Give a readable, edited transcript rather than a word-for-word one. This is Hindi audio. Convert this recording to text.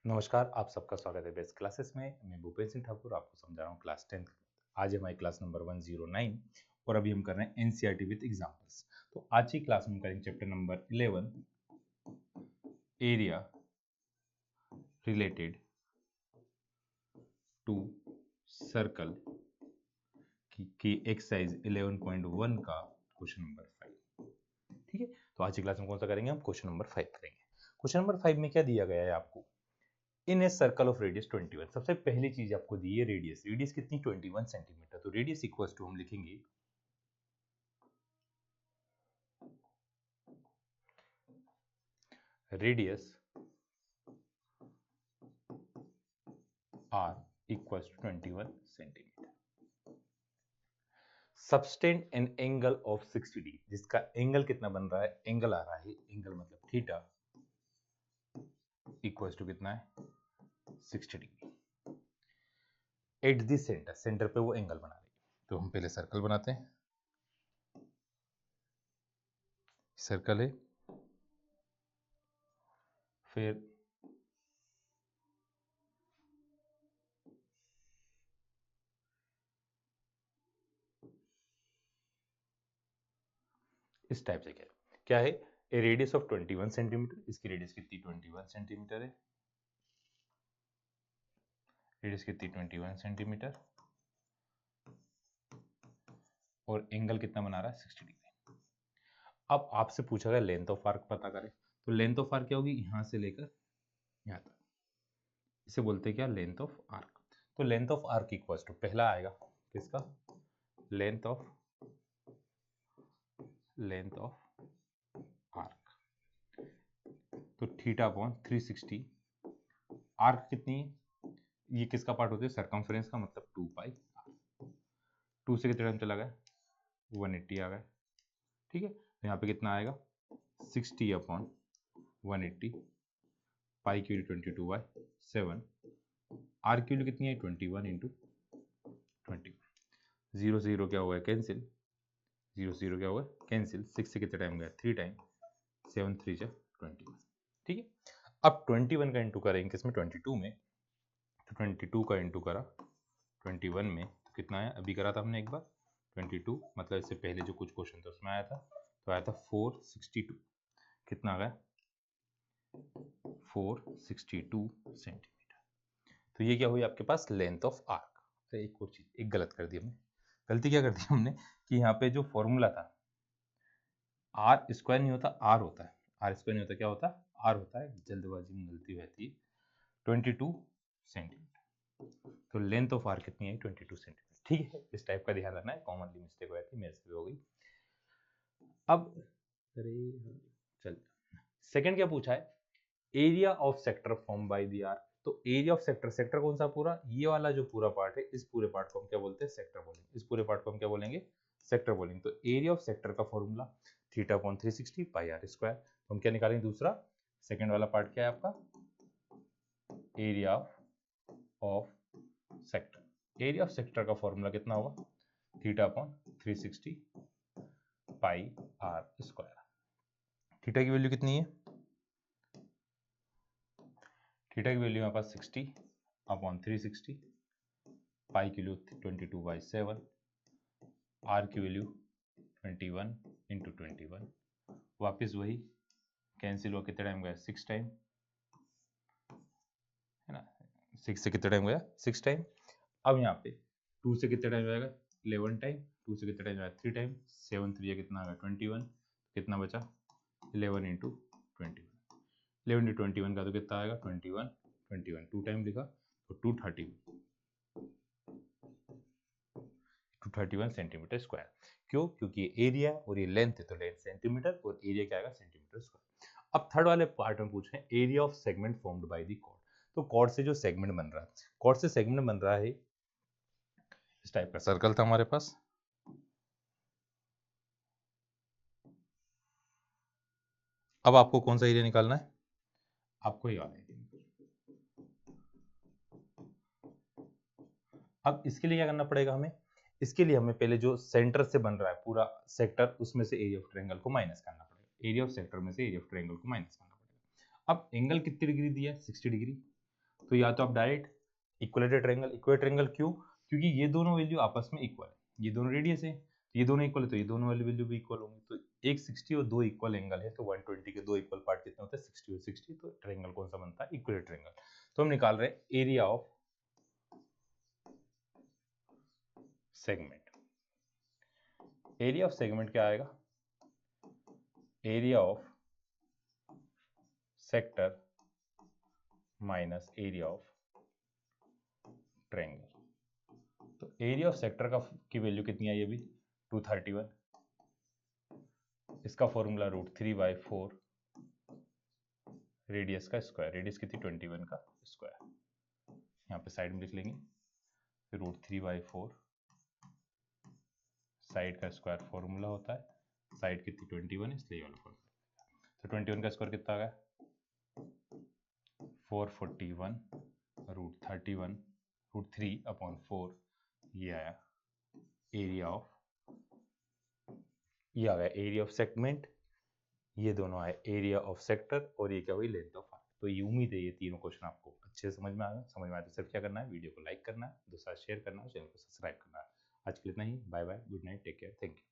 नमस्कार, आप सबका स्वागत है बेस्ट क्लासेस में। मैं भूपेंद्र सिंह ठाकुर आपको समझा रहा हूँ क्लास 10। आज हमारी क्लास नंबर 109 और अभी हम कर रहे हैं एनसीईआरटी विद एग्जांपल्स। तो आज की क्लास में हम करेंगे chapter number 11 area related to circle की एक्सरसाइज 11.1 का क्वेश्चन नंबर 5। ठीक है, तो आज की क्लास में कौन सा करेंगे? हम क्वेश्चन नंबर 5 करेंगे। क्वेश्चन नंबर 5 में क्या दिया गया है आपको? इन ए सर्कल ऑफ रेडियस 21। सबसे पहली चीज आपको दी है रेडियस। रेडियस कितनी? 21 सेंटीमीटर। तो रेडियस इक्वल्स टू हम लिखेंगे radius r equals to 21 centimetre. Subtend an angle of 60 degree, जिसका एंगल कितना बन रहा है? एंगल आ रहा है, एंगल मतलब थीटा इक्वल्स टू कितना है? 60 degree at the centre. Centre पे वो एंगल बना रही है। तो हम पहले सर्कल बनाते हैं। सर्कल है, फिर इस टाइप से क्या है? ए रेडियस ऑफ 21 सेंटीमीटर। इसकी रेडियस कितनी? 21 सेंटीमीटर है। रेडियस कितनी? 21 सेंटीमीटर और एंगल कितना बना रहा है? 60 डिग्री। अब आपसे पूछा गया लेंथ ऑफ आर्क पता करें। तो लेंथ ऑफ आर्क क्या होगी? यहां से लेकर यहां तक, इसे बोलते हैं क्या? Length of arc. तो length of arc equals to पहला आएगा किसका? Length of arc. तो थीटा अपॉन 360। आर्क कितनी है? ये किसका पार्ट होता है? सरकमफ्रेंस का, मतलब 2 पाई। 2 से कितने टाइम चला गया? 180 आ गया। ठीक है, तो यहाँ पे कितना आएगा? 60 अपॉन 180 पाई की वैल्यू 22/7। आर की वैल्यू कितनी है? 21 इंटू 21। 0 से 0 क्या होगा? कैंसिल। 0 से 0 क्या होगा? कैंसिल। 6 से कितने टाइम गया? 3 टाइम। 7 3 जा 21। ठीक है, अब 21 का इंटू करेंगे किसमें? 22 में। तो 22 का इंटू करा 21 में तो कितना आया? अभी करा था हमने एक बार 22, मतलब इससे पहले जो कुछ क्वेश्चन था उसमें आया था, तो आया था 462। कितना आ गया? 462 सेंटीमीटर। तो ये क्या हुई आपके पास? Length of arc. तो एक और चीज, एक गलत कर दी हमने। गलती क्या कर दी हमने कि यहाँ पे जो फॉर्मूला था, आर स्क्वायर नहीं होता, आर होता है। आर स्क्वायर नहीं होता, क्या होता है? आर होता है। जल्दबाजी में गलती रहती है। 22 सेंटीमीटर। तो लेंथ ऑफ आर कितनी है? 22 सेंटीमीटर। ठीक है, इस टाइप का ध्यान रखना है, कॉमनली मिस्टेक हो जाती है, मेरे से भी हो गई। अब अरे चल, सेकंड क्या पूछा है? Area of sector form by the arc. तो एरिया ऑफ सेक्टर, सेक्टर कौन सा? पूरा ये वाला जो पूरा पार्ट है, इस पूरे पार्ट को हम क्या बोलते हैं? सेक्टर बोलेंगे। इस पूरे पार्ट को हम क्या बोलेंगे? सेक्टर बोलेंगे। तो एरिया ऑफ सेक्टर का formula theta upon 360 pi r square. तो हम क्या निकालेंगे? दूसरा, सेकंड वाला पार्ट क्या है आपका? Area of sector. Area of sector का फॉर्मूला कितना होगा? Theta upon 360 pi r square. Theta की वैल्यू कितनी है? थीटा की वैल्यू हमारे पास 60 अपॉन 360, पाई की वैल्यू 22/7, आर की वैल्यू 21 इंटू 21। वापिस वही कैंसिल हुआ, कितने टाइम गया? 6 टाइम, है ना? 6 से कितने टाइम गया? 6 टाइम। अब यहाँ पे 2 से कितने टाइम जाएगा? 11 टाइम। 2 से कितने टाइम जाएगा? 3 टाइम। 7 3 कितना आ गया? 21। कितना बचा? 11 इंटू 21। 11 इंटू 21 का तो कितना आएगा? 21 21। 2 टाइम लिखा तो 231 सेंटीमीटर स्क्वायर। क्यों? क्योंकि ये एरिया और ये लेंथ है, तो लेंथ सेंटीमीटर और एरिया क्या आएगा? Centimetre square. अब थर्ड वाले पार्ट में पूछे area of segment formed by the chord. तो कॉर्ड से जो सेगमेंट बन रहा है, कॉर्ड से सेगमेंट बन रहा है इस टाइप का। सर्कल था हमारे पास, अब आपको कौन सा एरिया निकालना है? आपको ये वाला एरिया। अब इसके लिए क्या करना पड़ेगा हमें? इसके लिए हमें पहले जो सेंटर से बन रहा है पूरा सेक्टर, उसमें से एरिया ऑफ ट्रायंगल को माइनस करना पड़ेगा। एरिया ऑफ सेक्टर में से एरिया ऑफ ट्रायंगल को माइनस करना पड़ेगा। अब एंगल कितनी डिग्री दिया है? 60 डिग्री। तो या तो आप डायरेक्ट इक्वलेटेड ट्रायंगल क्यों? क्योंकि ये दोनों वैल्यू आपस में इक्वल है, ये दोनों रेडियस है, ये दोनों इक्वल है तो ये दोनों वाली वैल्यू भी इक्वल होंगी। तो एक 60 और दो इक्वल एंगल है तो 120 के दो इक्वल पार्ट कितने होते हैं? 60 और 60। तो ट्रायंगल कौन सा बनता है? Equilateral triangle. तो हम निकाल रहे हैं area of segment. Area of segment क्या आएगा? Area of sector minus area of triangle. तो एरिया ऑफ सेक्टर का की वैल्यू कितनी आई अभी? 231। इसका फॉर्मूला √3/4 रेडियस का स्क्वायर, रेडियस कितनी? 21 का स्क्वायर, यहाँ पे साइड में लिख लेंगे। √3/4 साइड का स्क्वायर फॉर्मूला होता है, साइड कितनी? 21, इसलिए वाला फॉर्मूला। तो 21 का स्क्वायर कितना आ गया? 441 √31 √3/4, ये आया एरिया ऑफ, ये आ गया एरिया ऑफ सेगमेंट, ये दोनों आए एरिया ऑफ सेक्टर, और ये क्या हुई? Length of arc. तो ये उम्मीद है ये तीनों क्वेश्चन आपको अच्छे से समझ में आ गए। समझ में आए तो सिर्फ क्या करना है? वीडियो को लाइक करना है, दूसरा शेयर करना है, चैनल को सब्सक्राइब करना है। आज के लिए इतना ही। Bye bye, good night, take care, thank you.